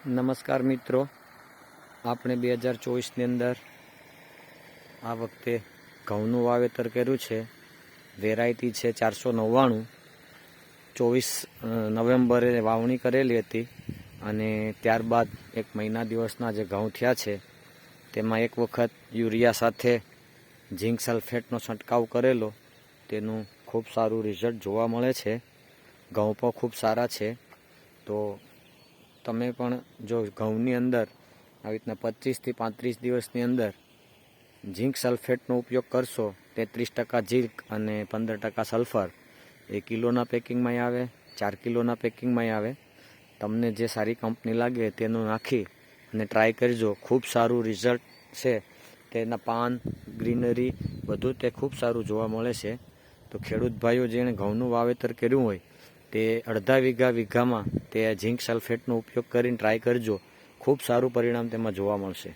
નમસ્કાર મિત્રો, આપણે 2024ની અંદર આ વખતે ઘઉંનું વાવેતર કર્યું છે. વેરાયટી છે 499. 24 નવેમ્બરે વાવણી કરેલી હતી અને ત્યારબાદ એક મહિના દિવસના જે ઘઉં થયા છે તેમાં એક વખત યુરિયા સાથે ઝીંક સલ્ફેટનો છંટકાવ કરેલો. તેનું ખૂબ સારું રિઝલ્ટ જોવા મળે છે. ઘઉં પણ ખૂબ સારા છે. તો તમે પણ જો ઘઉંની અંદર આવી રીતના 25થી 35 દિવસની અંદર ઝીંક સલ્ફેટનો ઉપયોગ કરશો, 33% ઝીંક અને 15% સલ્ફર, એ કિલોના પેકિંગમાં આવે, 4 કિલોના પેકિંગમાં આવે. તમને જે સારી કંપની લાગે તેનું નાખી અને ટ્રાય કરજો. ખૂબ સારું રિઝલ્ટ છે. તેના પાન, ગ્રીનરી બધું તે ખૂબ સારું જોવા મળે છે. તો ખેડૂત ભાઈઓ જેણે ઘઉંનું વાવેતર કર્યું હોય તે અડધા વીઘામાં તે ઝીંક સલ્ફેટનો ઉપયોગ કરીને ટ્રાય કરજો. ખૂબ સારું પરિણામ તેમાં જોવા મળશે.